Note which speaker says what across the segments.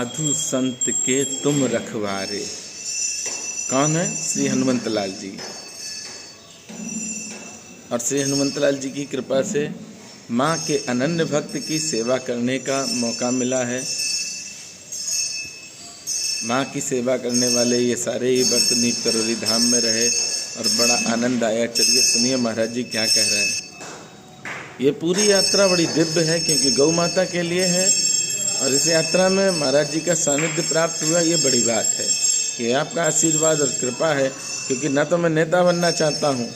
Speaker 1: साधु संत के तुम रखवारे। कौन है? श्री हनुमंत लाल जी। और श्री हनुमंत लाल जी की कृपा से माँ के अनन्य भक्त की सेवा करने का मौका मिला है। माँ की सेवा करने वाले ये सारे ही भक्त नीप करोली धाम में रहे और बड़ा आनंद आया। चलिए सुनिए महाराज जी क्या कह रहे हैं। ये पूरी यात्रा बड़ी दिव्य है क्योंकि गौ माता के लिए है और इस यात्रा में महाराज जी का सानिध्य प्राप्त हुआ, ये बड़ी बात है। ये आपका आशीर्वाद और कृपा है, क्योंकि ना तो मैं नेता बनना चाहता हूँ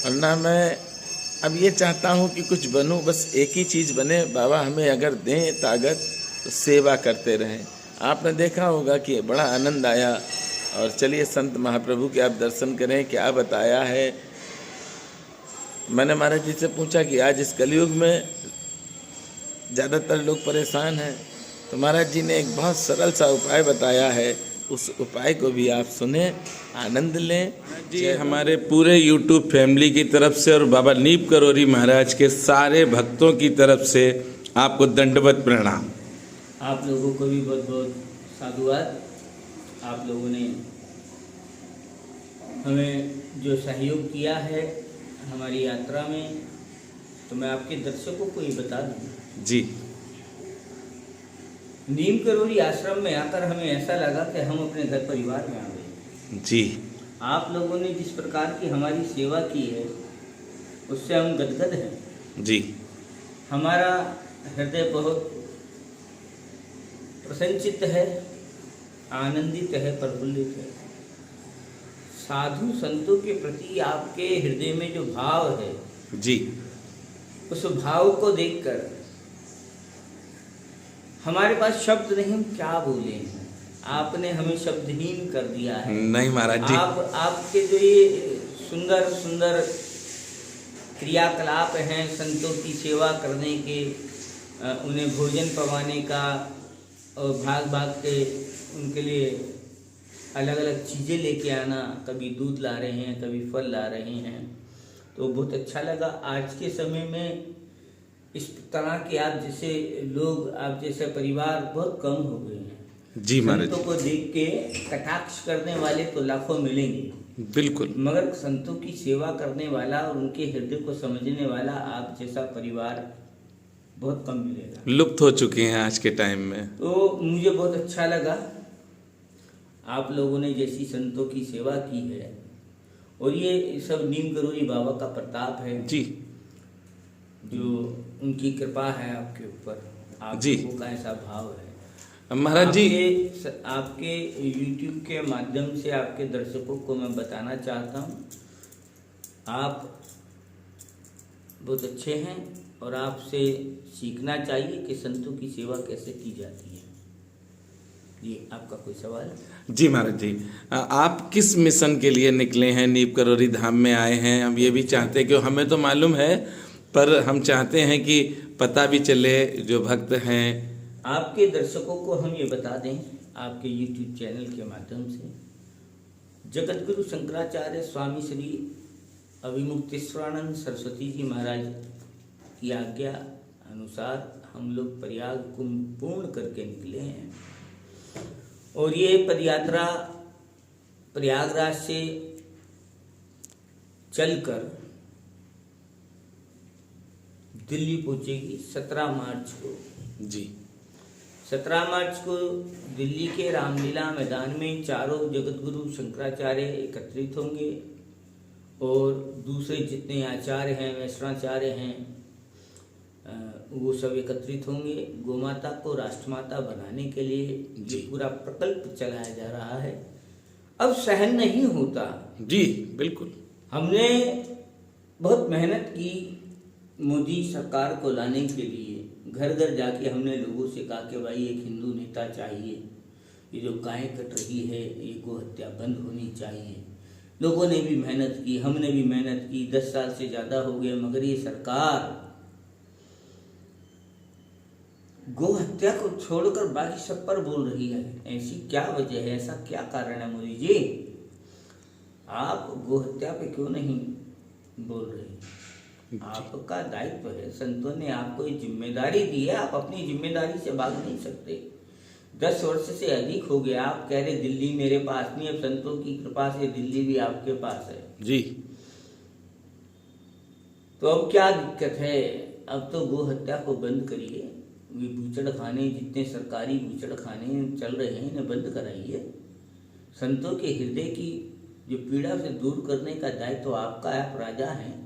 Speaker 1: और ना मैं अब ये चाहता हूँ कि कुछ बनूँ। बस एक ही चीज़ बने, बाबा हमें अगर दें ताकत तो सेवा करते रहें। आपने देखा होगा कि बड़ा आनंद आया। और चलिए संत महाप्रभु के आप दर्शन करें, क्या बताया है। मैंने महाराज जी से पूछा कि आज इस कलयुग में ज़्यादातर लोग परेशान हैं, तो महाराज जी ने एक बहुत सरल सा उपाय बताया है। उस उपाय को भी आप सुने, आनंद लें। जी हमारे पूरे YouTube फैमिली की तरफ से और बाबा नीप करोरी महाराज के सारे भक्तों की तरफ से आपको दंडवत प्रणाम।
Speaker 2: आप लोगों को भी बहुत बहुत साधुवाद। आप लोगों ने हमें जो सहयोग किया है हमारी यात्रा में, तो मैं आपके दर्शकों को ये बता दूँ
Speaker 1: जी।
Speaker 2: नीम करोली आश्रम में आकर हमें ऐसा लगा कि हम अपने घर परिवार में आ गए
Speaker 1: जी।
Speaker 2: आप लोगों ने जिस प्रकार की हमारी सेवा की है उससे हम गदगद हैं
Speaker 1: जी।
Speaker 2: हमारा हृदय बहुत प्रसन्नचित्त है, आनंदित है, प्रफुल्लित है। साधु संतों के प्रति आपके हृदय में जो भाव है
Speaker 1: जी,
Speaker 2: उस भाव को देखकर हमारे पास शब्द नहीं, हम क्या बोले हैं। आपने हमें शब्दहीन कर दिया है।
Speaker 1: नहीं महाराज जी,
Speaker 2: आपके जो ये सुंदर सुंदर क्रियाकलाप हैं संतों की सेवा करने के, उन्हें भोजन पवाने का और भाग भाग के उनके लिए अलग अलग चीज़ें लेके आना, कभी दूध ला रहे हैं, कभी फल ला रहे हैं, तो बहुत अच्छा लगा। आज के समय में इस तरह के आप जैसे लोग, आप जैसे परिवार बहुत कम हो गए हैं।
Speaker 1: जी महाराज,
Speaker 2: संतों को देख के कटाक्ष करने वाले तो लाखों मिलेंगे,
Speaker 1: बिल्कुल,
Speaker 2: मगर संतों की सेवा करने वाला और उनके हृदय को समझने वाला आप जैसा परिवार बहुत कम मिलेगा।
Speaker 1: लुप्त हो चुके हैं आज के टाइम में।
Speaker 2: तो मुझे बहुत अच्छा लगा आप लोगों ने जैसी संतों की सेवा की है, और ये सब नीम करोली बाबा का प्रताप है
Speaker 1: जी,
Speaker 2: जो उनकी कृपा है आपके ऊपर। आप
Speaker 1: जी,
Speaker 2: लोगों का ऐसा भाव है
Speaker 1: महाराज जी।
Speaker 2: आपके YouTube के माध्यम से आपके दर्शकों को मैं बताना चाहता हूँ, आप बहुत अच्छे हैं और आपसे सीखना चाहिए कि संतों की सेवा कैसे की जाती है। जी, आपका कोई सवाल?
Speaker 1: जी महाराज जी, आप किस मिशन के लिए निकले हैं, नीप करोली धाम में आए हैं? हम ये भी चाहते हैं कि हमें तो मालूम है, पर हम चाहते हैं कि पता भी चले जो भक्त हैं।
Speaker 2: आपके दर्शकों को हम ये बता दें आपके YouTube चैनल के माध्यम से, जगत गुरु शंकराचार्य स्वामी श्री अभिमुक्तेश्वरानंद सरस्वती जी महाराज की आज्ञा अनुसार हम लोग प्रयाग कुंभ पूर्ण करके निकले हैं। और ये पदयात्रा प्रयागराज से चलकर दिल्ली पहुंचेगी 17 मार्च को।
Speaker 1: जी,
Speaker 2: 17 मार्च को दिल्ली के रामलीला मैदान में चारों जगतगुरु शंकराचार्य एकत्रित होंगे और दूसरे जितने आचार्य हैं, वैष्णवाचार्य हैं, वो सब एकत्रित होंगे। गोमाता को राष्ट्रमाता बनाने के लिए ये पूरा प्रकल्प चलाया जा रहा है। अब सहन नहीं होता।
Speaker 1: जी बिल्कुल,
Speaker 2: हमने बहुत मेहनत की मोदी सरकार को लाने के लिए। घर घर जाके हमने लोगों से कहा कि भाई एक हिंदू नेता चाहिए, ये जो गायें कट रही है ये गो हत्या बंद होनी चाहिए। लोगों ने भी मेहनत की, हमने भी मेहनत की, 10 साल से ज़्यादा हो गए, मगर ये सरकार गो हत्या को छोड़कर बाकी सब पर बोल रही है। ऐसी क्या वजह है, ऐसा क्या कारण है मोदी जी? आप गो हत्या पे क्यों नहीं बोल रहे? आपका दायित्व है, संतों ने आपको ये जिम्मेदारी दी है, आप अपनी जिम्मेदारी से भाग नहीं सकते। 10 वर्ष से अधिक हो गया। आप कह रहे दिल्ली मेरे पास नहीं, अब संतों की कृपा से दिल्ली भी आपके पास है
Speaker 1: जी।
Speaker 2: तो अब क्या दिक्कत है? अब तो गो हत्या को बंद करिए। ये बूचड़ खाने, जितने सरकारी बूचड़ खाने चल रहे हैं, इन्हें बंद कराइए। संतों के हृदय की जो पीड़ा से दूर करने का दायित्व तो आपका है। आप राजा हैं,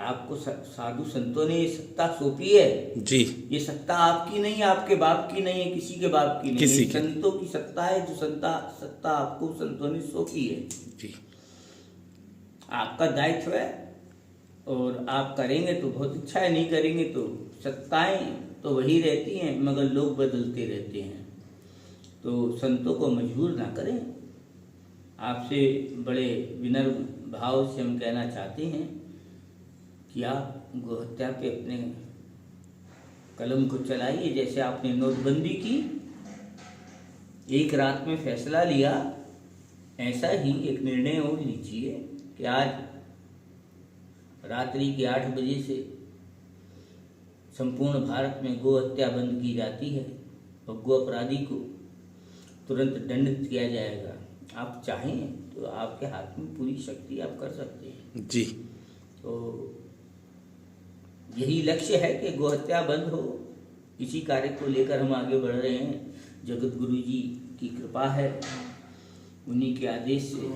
Speaker 2: आपको साधु संतों ने ये सत्ता सौंपी है
Speaker 1: जी।
Speaker 2: ये सत्ता आपकी नहीं है, आपके बाप की नहीं है, किसी के बाप की नहीं
Speaker 1: किसी
Speaker 2: है, संतों की सत्ता है। जो सत्ता आपको संतों ने सौंपी है
Speaker 1: जी।
Speaker 2: आपका दायित्व है और आप करेंगे तो बहुत अच्छा है, नहीं करेंगे तो सत्ताएं तो वही रहती हैं मगर लोग बदलते रहते हैं। तो संतों को मजबूर ना करें। आपसे बड़े विनम्र भाव से हम कहना चाहते हैं कि आप गोहत्या पे अपने कलम को चलाइए। जैसे आपने नोटबंदी की, एक रात में फैसला लिया, ऐसा ही एक निर्णय और लीजिए कि आज रात्रि के 8 बजे से संपूर्ण भारत में गो हत्या बंद की जाती है और गो अपराधी को तुरंत दंडित किया जाएगा। आप चाहें तो आपके हाथ में पूरी शक्ति आप कर सकते हैं
Speaker 1: जी।
Speaker 2: तो यही लक्ष्य है कि गो हत्या बंद हो। इसी कार्य को लेकर हम आगे बढ़ रहे हैं। जगत गुरु जी की कृपा है, उन्हीं के आदेश से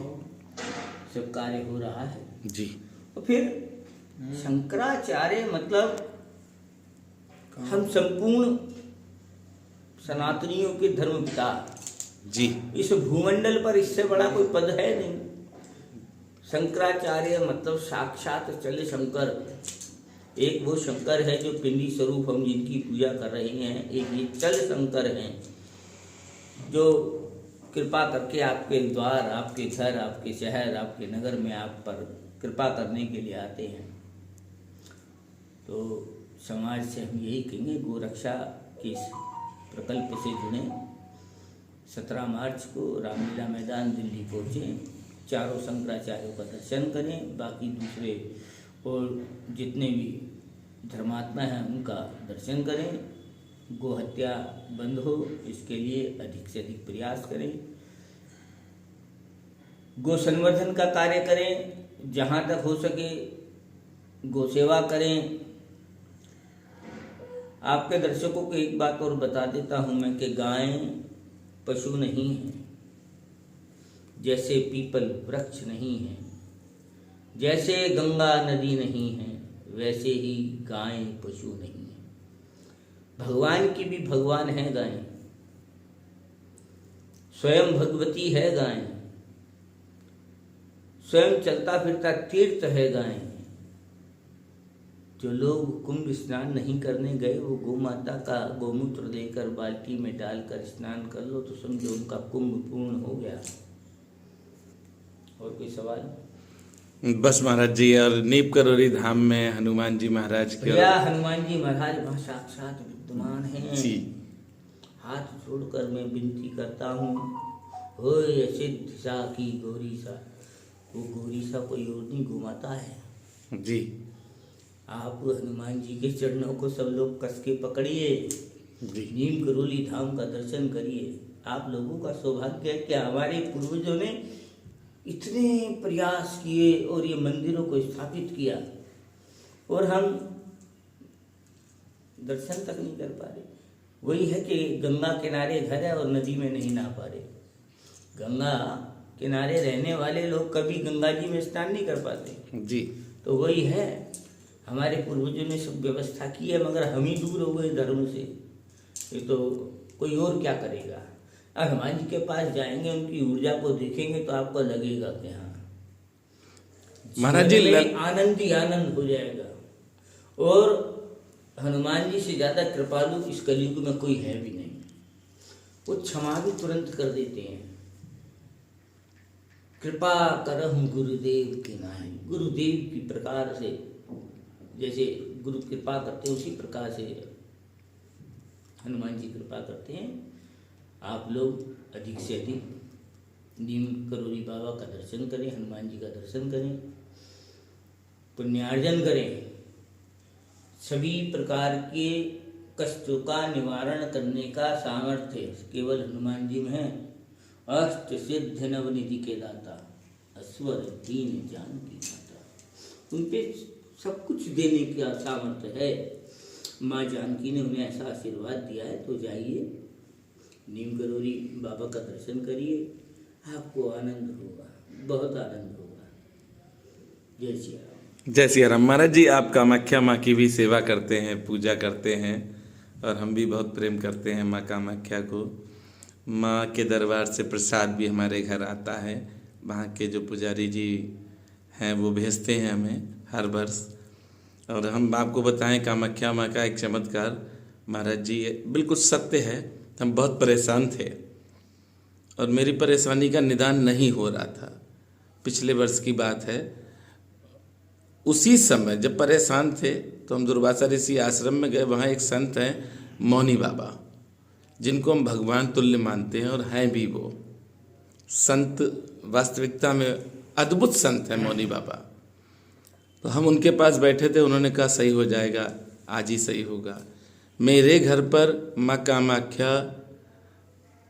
Speaker 2: सब कार्य हो रहा है
Speaker 1: जी।
Speaker 2: तो फिर शंकराचार्य मतलब हम संपूर्ण सनातनियों के धर्म पिता
Speaker 1: जी।
Speaker 2: इस भूमंडल पर इससे बड़ा कोई पद है नहीं। शंकराचार्य मतलब साक्षात चल शंकर। एक वो शंकर है जो पिंडी स्वरूप हम जिनकी पूजा कर रहे हैं, एक ये चल शंकर हैं जो कृपा करके आपके द्वार, आपके घर, आपके शहर, आपके नगर में आप पर कृपा करने के लिए आते हैं। तो समाज से हम यही कहेंगे, गोरक्षा के इस प्रकल्प से जुड़ें। 17 मार्च को रामलीला मैदान दिल्ली पहुँचें, चारों शंकराचार्यों का दर्शन करें, बाकी दूसरे और जितने भी धर्मात्मा हैं उनका दर्शन करें। गो हत्या बंद हो इसके लिए अधिक से अधिक प्रयास करें। गो संवर्धन का कार्य करें, जहाँ तक हो सके गो सेवा करें। आपके दर्शकों को एक बात और बता देता हूँ मैं कि गायें पशु नहीं हैं, जैसे पीपल वृक्ष नहीं है, जैसे गंगा नदी नहीं है, वैसे ही गायें पशु नहीं है। भगवान की भी भगवान है गायें, स्वयं भगवती है गायें, स्वयं चलता फिरता तीर्थ है गायें। जो लोग कुंभ स्नान नहीं करने गए वो गौ माता का गोमूत्र लेकर बाल्टी में डालकर स्नान कर लो तो समझो उनका कुंभ पूर्ण हो गया। और कोई सवाल?
Speaker 1: बस महाराज जी, और नीप करोली धाम में हनुमान जी महाराज के
Speaker 2: हनुमान जी महाराज वहाँ साक्षात विद्यमान हैं
Speaker 1: जी।
Speaker 2: हाथ जोड़कर मैं विनती करता हूँ, होय सिद्ध सा की गौरी सा। वो गौरी सा कोई और नहीं, गौ माता है
Speaker 1: जी।
Speaker 2: आप हनुमान जी के चरणों को सब लोग कस के पकड़िए, नीम करोली धाम का दर्शन करिए। आप लोगों का सौभाग्य है कि हमारे पूर्वजों ने इतने प्रयास किए और ये मंदिरों को स्थापित किया और हम दर्शन तक नहीं कर पा रहे। वही है कि गंगा किनारे घर है और नदी में नहीं नहा पा रहे। गंगा किनारे रहने वाले लोग कभी गंगा जी में स्नान नहीं कर पाते
Speaker 1: जी।
Speaker 2: तो वही है, हमारे पूर्वजों ने सब व्यवस्था की है मगर हम ही दूर हो गए धर्म से। ये तो कोई और क्या करेगा। अब हनुमान जी के पास जाएंगे, उनकी ऊर्जा को देखेंगे तो आपको लगेगा कि हाँ
Speaker 1: महाराज जी
Speaker 2: आनंद ही आनंद हो जाएगा। और हनुमान जी से ज्यादा कृपालु इस कलयुग में कोई है भी नहीं। वो क्षमा भी तुरंत कर देते हैं। कृपा करहु गुरुदेव के नाहि। गुरुदेव की प्रकार से जैसे गुरु कृपा करते हैं उसी प्रकार से हनुमान जी कृपा करते हैं। आप लोग अधिक से अधिक नीम करोली बाबा का दर्शन करें, हनुमान जी का दर्शन करें, पुण्यार्जन करें। सभी प्रकार के कष्टों का निवारण करने का सामर्थ्य केवल हनुमान जी में है। अष्ट सिद्ध नवनिधि के दाता, अस्वर दीन जानकी माता। उन पे सब कुछ देने का सामर्थ्य है। माँ जानकी ने उन्हें ऐसा आशीर्वाद दिया है। तो जाइए, नीम करोली बाबा का दर्शन करिए, आपको आनंद होगा, बहुत आनंद होगा। जय श्री राम।
Speaker 1: जय सिया राम। महाराज जी, आप कामाख्या माँ की भी सेवा करते हैं, पूजा करते हैं, और हम भी बहुत प्रेम करते हैं माँ कामाख्या को। माँ के दरबार से प्रसाद भी हमारे घर आता है। वहाँ के जो पुजारी जी हैं वो भेजते हैं हमें हर वर्ष। और हम आपको बताएं, कामाख्या माँ का एक चमत्कार महाराज जी बिल्कुल सत्य है। हम बहुत परेशान थे और मेरी परेशानी का निदान नहीं हो रहा था। पिछले वर्ष की बात है। उसी समय जब परेशान थे तो हम दुर्वासा ऋषि आश्रम में गए। वहाँ एक संत हैं मौनी बाबा, जिनको हम भगवान तुल्य मानते हैं, और हैं भी वो संत। वास्तविकता में अद्भुत संत हैं मौनी बाबा। तो हम उनके पास बैठे थे। उन्होंने कहा सही हो जाएगा, आज ही सही होगा। मेरे घर पर माँ कामाख्या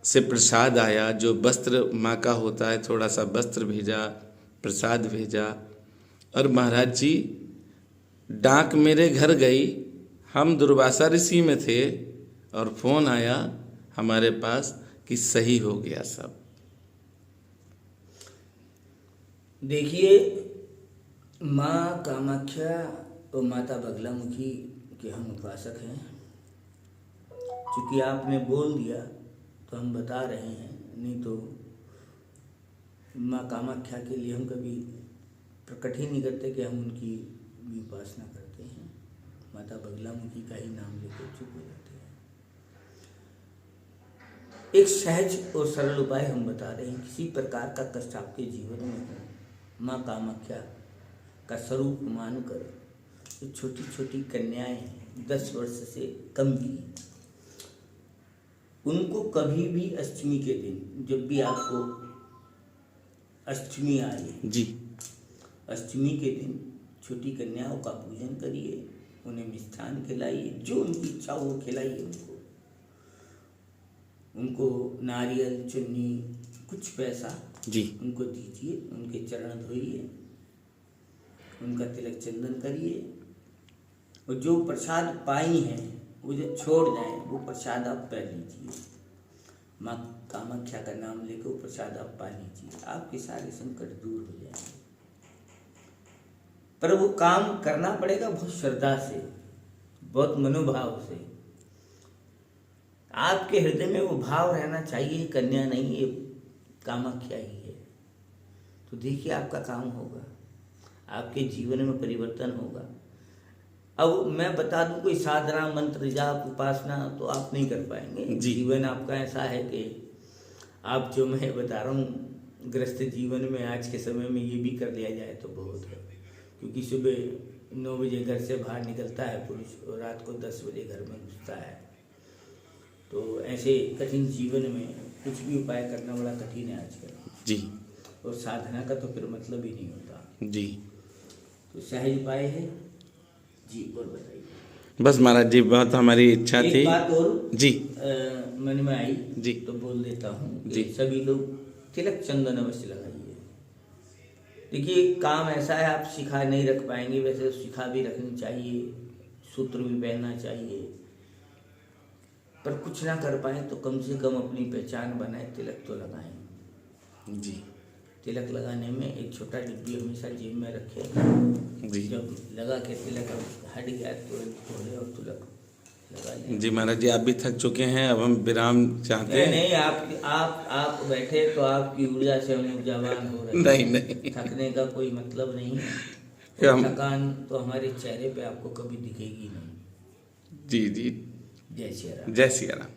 Speaker 1: से प्रसाद आया, जो वस्त्र माँ का होता है, थोड़ा सा वस्त्र भेजा, प्रसाद भेजा, और महाराज जी डाक मेरे घर गई। हम दुर्वासा ऋषि में थे और फोन आया हमारे पास कि सही हो गया सब।
Speaker 2: देखिए, माँ कामाख्या और माता बगलामुखी के हम उपासक हैं। चूँकि आपने बोल दिया तो हम बता रहे हैं, नहीं तो माँ कामाख्या के लिए हम कभी प्रकट ही नहीं करते कि हम उनकी भी उपासना करते हैं। माता बगलामुखी का ही नाम लेकर चुप हो जाते हैं। एक सहज और सरल उपाय हम बता रहे हैं। किसी प्रकार का कष्ट आपके जीवन में हो, माँ कामाख्या का स्वरूप मानकर जो छोटी छोटी कन्याएं हैं 10 वर्ष से कम की, उनको कभी भी अष्टमी के दिन, जब भी आपको अष्टमी आए
Speaker 1: जी,
Speaker 2: अष्टमी के दिन छोटी कन्याओं का पूजन करिए, उन्हें मिष्ठान खिलाइए, जो उनकी इच्छा हो खिलाइए। उनको नारियल, चुन्नी, कुछ पैसा
Speaker 1: जी,
Speaker 2: उनको दीजिए, उनके चरण धोइए, उनका तिलक चंदन करिए, और जो प्रसाद पाई हैं वो जब छोड़ जाएं, वो प्रसाद आप पा लीजिए। माँ कामाख्या का नाम लेकर वो प्रसाद आप पा लीजिए, आपके सारे संकट दूर हो जाएंगे। पर वो काम करना पड़ेगा बहुत श्रद्धा से, बहुत मनोभाव से। आपके हृदय में वो भाव रहना चाहिए, कन्या नहीं, ये कामाख्या ही है। तो देखिए, आपका काम होगा, आपके जीवन में परिवर्तन होगा। अब मैं बता दूं, कोई साधना, मंत्र, जाप, उपासना तो आप नहीं कर पाएंगे। जीवन आपका ऐसा है कि आप, जो मैं बता रहा हूँ, गृहस्थ जीवन में आज के समय में ये भी कर लिया जाए तो बहुत है। क्योंकि सुबह 9 बजे घर से बाहर निकलता है पुरुष, और रात को 10 बजे घर में घुसता है। तो ऐसे कठिन जीवन में कुछ भी उपाय करना बड़ा कठिन है आजकल
Speaker 1: जी।
Speaker 2: और साधना का तो फिर मतलब ही नहीं होता
Speaker 1: जी।
Speaker 2: तो सहज उपाय है जी। और बताइए।
Speaker 1: बस महाराज जी, बहुत हमारी इच्छा थी।
Speaker 2: एक बात और
Speaker 1: जी
Speaker 2: मन में आई
Speaker 1: जी,
Speaker 2: तो बोल देता हूँ
Speaker 1: जी।
Speaker 2: सभी लोग तिलक चंदन अवश्य लगाइए। देखिए, काम ऐसा है, आप सिखा नहीं रख पाएंगे, वैसे सिखा भी रखनी चाहिए, सूत्र भी पहनना चाहिए, पर कुछ ना कर पाए तो कम से कम अपनी पहचान बनाए, तिलक तो लगाएं
Speaker 1: जी।
Speaker 2: तिलक लगाने में एक छोटा डिब्बी हमेशा जेब में रखें
Speaker 1: जी।
Speaker 2: जब लगा के तिलक हट गया तुरंत खोले और तिलक लगा लें।
Speaker 1: जी महाराज जी, आप भी थक चुके हैं, अब हम विराम चाहते हैं।
Speaker 2: नहीं, आप बैठे तो आपकी ऊर्जा से हम ऊर्जावान हो रहे हैं।
Speaker 1: नहीं,
Speaker 2: थकने का कोई मतलब नहीं है। थकान तो हमारे चेहरे पे आपको कभी दिखेगी नहीं।
Speaker 1: जी जी।
Speaker 2: जय श्री राम।
Speaker 1: जय सिया राम।